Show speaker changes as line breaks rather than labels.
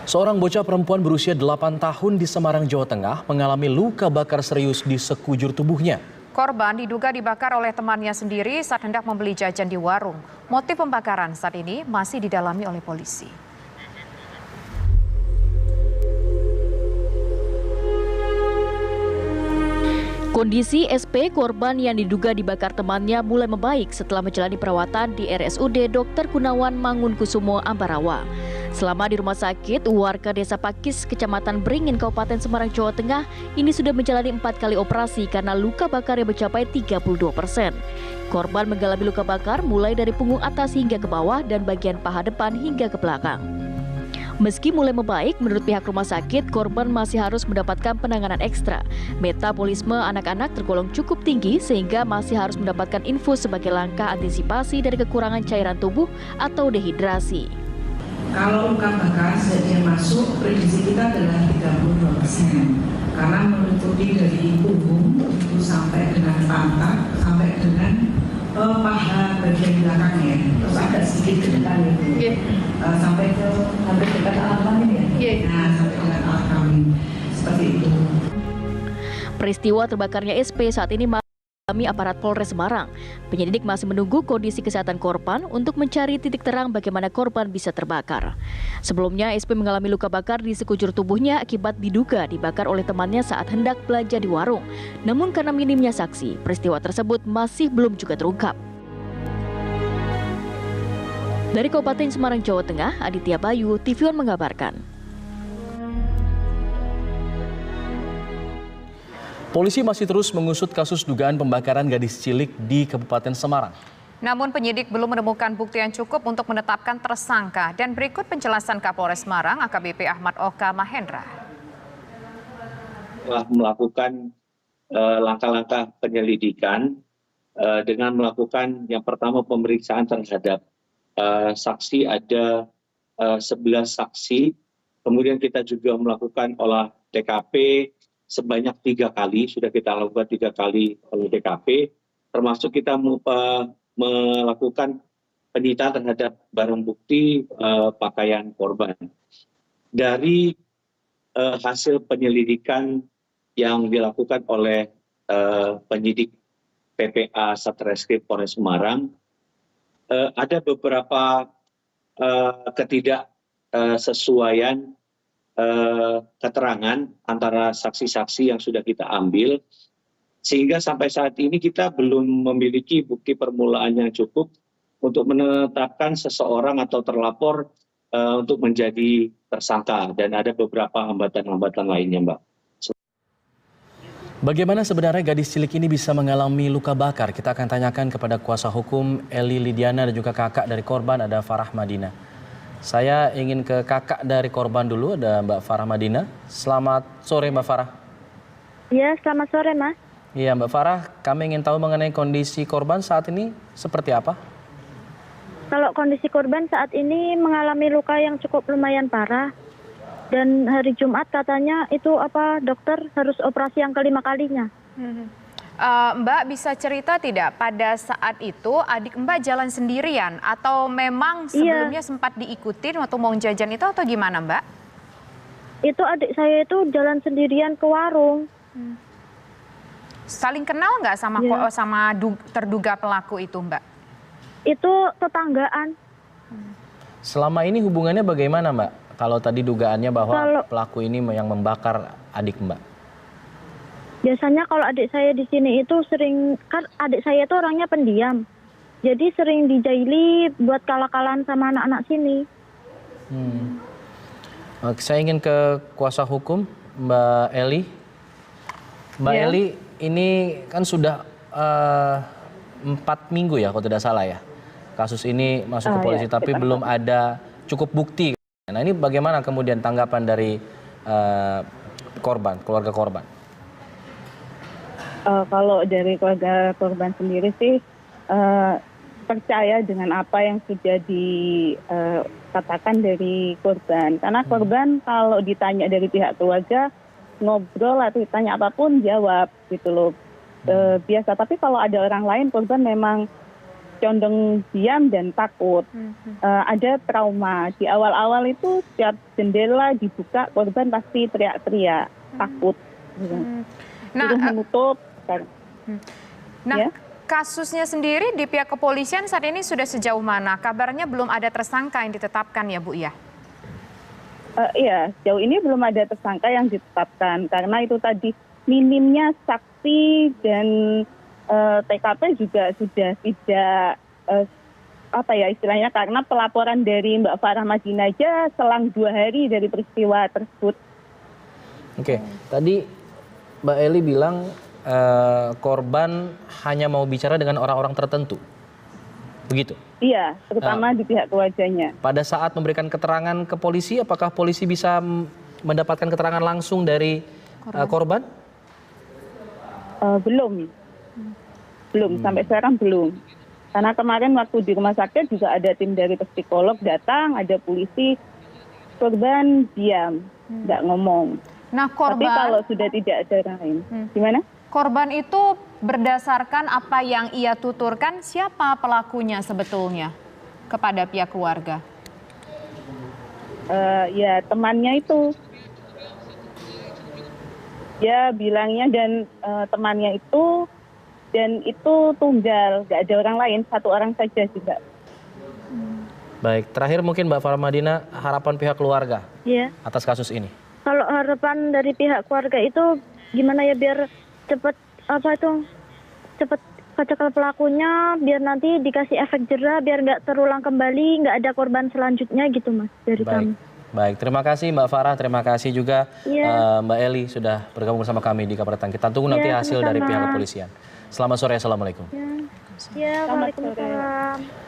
Seorang bocah perempuan berusia 8 tahun di Semarang, Jawa Tengah mengalami luka bakar serius di sekujur tubuhnya.
Korban diduga dibakar oleh temannya sendiri saat hendak membeli jajan di warung. Motif pembakaran saat ini masih didalami oleh polisi.
Kondisi SP korban yang diduga dibakar temannya mulai membaik setelah menjalani perawatan di RSUD Dr. Gunawan Mangunkusumo, Ambarawa. Selama di rumah sakit, warga desa Pakis, Kecamatan Beringin, Kabupaten Semarang, Jawa Tengah, ini sudah menjalani 4 kali operasi karena luka bakar yang mencapai 32%. Korban mengalami luka bakar mulai dari punggung atas hingga ke bawah dan bagian paha depan hingga ke belakang. Meski mulai membaik, menurut pihak rumah sakit, korban masih harus mendapatkan penanganan ekstra. Metabolisme anak-anak tergolong cukup tinggi sehingga masih harus mendapatkan infus sebagai langkah antisipasi dari kekurangan cairan tubuh atau dehidrasi.
Kalau luka bakar sejak dia masuk, prediksi kita adalah 32%. Karena menutupi dari punggung itu sampai dengan pantat, sampai dengan paha bagian belakangnya, terus agak sedikit ke depan itu, sampai ke dekat alat kelamin ya. Nah, sampai dengan alat kelamin seperti itu.
Peristiwa terbakarnya SP saat ini mengalami aparat Polres Semarang. Penyelidik masih menunggu kondisi kesehatan korban untuk mencari titik terang bagaimana korban bisa terbakar. Sebelumnya, SP mengalami luka bakar di sekujur tubuhnya akibat diduga dibakar oleh temannya saat hendak belanja di warung. Namun karena minimnya saksi, peristiwa tersebut masih belum juga terungkap. Dari Kabupaten Semarang, Jawa Tengah, Aditya Bayu, TV One mengabarkan.
Polisi masih terus mengusut kasus dugaan pembakaran gadis cilik di Kabupaten Semarang.
Namun penyidik belum menemukan bukti yang cukup untuk menetapkan tersangka. Dan berikut penjelasan Kapolres Semarang AKBP Ahmad Oka Mahendra.
Telah melakukan langkah-langkah penyelidikan dengan melakukan yang pertama pemeriksaan terhadap saksi, ada 11 saksi. Kemudian kita juga melakukan olah TKP sebanyak 3 kali, sudah kita lakukan 3 kali olah TKP, termasuk kita melakukan penyitaan terhadap barang bukti pakaian korban. Dari hasil penyelidikan yang dilakukan oleh penyidik PPA Satreskrim Polres Semarang, ada beberapa ketidaksesuaian keterangan antara saksi-saksi yang sudah kita ambil, sehingga sampai saat ini kita belum memiliki bukti permulaan yang cukup untuk menetapkan seseorang atau terlapor untuk menjadi tersangka, dan ada beberapa hambatan-hambatan lainnya, Mbak.
Bagaimana sebenarnya gadis cilik ini bisa mengalami luka bakar? Kita akan tanyakan kepada kuasa hukum Eli Lidiana dan juga kakak dari korban, ada Farah Madina. Saya ingin ke kakak dari korban dulu, ada Mbak Farah Madina. Selamat sore Mbak Farah.
Ya, selamat sore Mas.
Iya Mbak Farah, kami ingin tahu mengenai kondisi korban saat ini seperti apa?
Kalau kondisi korban saat ini mengalami luka yang cukup lumayan parah. Dan hari Jumat katanya itu dokter harus operasi yang kelima kalinya.
Mbak bisa cerita tidak pada saat itu adik Mbak jalan sendirian atau memang sebelumnya sempat diikutin waktu mau jajan itu atau gimana Mbak?
Itu adik saya itu jalan sendirian ke warung.
Saling kenal nggak sama terduga pelaku itu Mbak?
Itu tetanggaan.
Selama ini hubungannya bagaimana Mbak? Kalau tadi dugaannya bahwa pelaku ini yang membakar adik Mbak.
Biasanya kalau adik saya di sini itu sering, kan adik saya itu orangnya pendiam. Jadi sering dijaili buat kalah-kalahan sama anak-anak sini.
Saya ingin ke kuasa hukum Mbak Eli. Mbak Eli, ini kan sudah 4 minggu ya kalau tidak salah ya. Kasus ini masuk ke polisi tapi belum ada cukup bukti. Nah ini bagaimana kemudian tanggapan dari keluarga korban?
Kalau dari keluarga korban sendiri sih percaya dengan apa yang sudah dikatakan dari korban. Karena korban kalau ditanya dari pihak keluarga, ngobrol atau ditanya apapun jawab gitu loh. Biasa, tapi kalau ada orang lain korban memang condong diam dan takut. Ada trauma. Di awal-awal itu setiap jendela dibuka, korban pasti teriak-teriak, takut. Suruh menutup.
Nah, kasusnya sendiri di pihak kepolisian saat ini sudah sejauh mana? Kabarnya belum ada tersangka yang ditetapkan ya Bu ya?
Iya, sejauh ini belum ada tersangka yang ditetapkan. Karena itu tadi minimnya saksi dan TKP juga sudah tidak istilahnya, karena pelaporan dari Mbak Farah Madina aja selang 2 hari dari peristiwa tersebut.
Oke, tadi Mbak Eli bilang korban hanya mau bicara dengan orang-orang tertentu, begitu?
Iya, terutama di pihak keluarganya.
Pada saat memberikan keterangan ke polisi, apakah polisi bisa mendapatkan keterangan langsung dari korban? Belum, sampai sekarang belum. Karena kemarin waktu di rumah sakit juga ada tim dari psikolog datang, ada polisi, korban diam, nggak ngomong.
Nah, korban,
tapi kalau sudah tidak ada orang lain, gimana?
Korban itu berdasarkan apa yang ia tuturkan, siapa pelakunya sebetulnya kepada pihak keluarga?
Ya temannya itu. Ya bilangnya dan temannya itu, dan itu tunggal, nggak ada orang lain, 1 orang saja juga.
Baik, terakhir mungkin Mbak Farah Madina, harapan pihak keluarga atas kasus ini.
Kalau harapan dari pihak keluarga itu gimana ya, biar cepat kecekal pelakunya, biar nanti dikasih efek jera, biar nggak terulang kembali, nggak ada korban selanjutnya gitu Mas dari kami.
Baik, terima kasih Mbak Farah, terima kasih juga Mbak Eli sudah bergabung bersama kami di Kabar Petang. Kita tunggu nanti hasil dari pihak kepolisian. Selamat sore, assalamualaikum.
Ya, waalaikumsalam.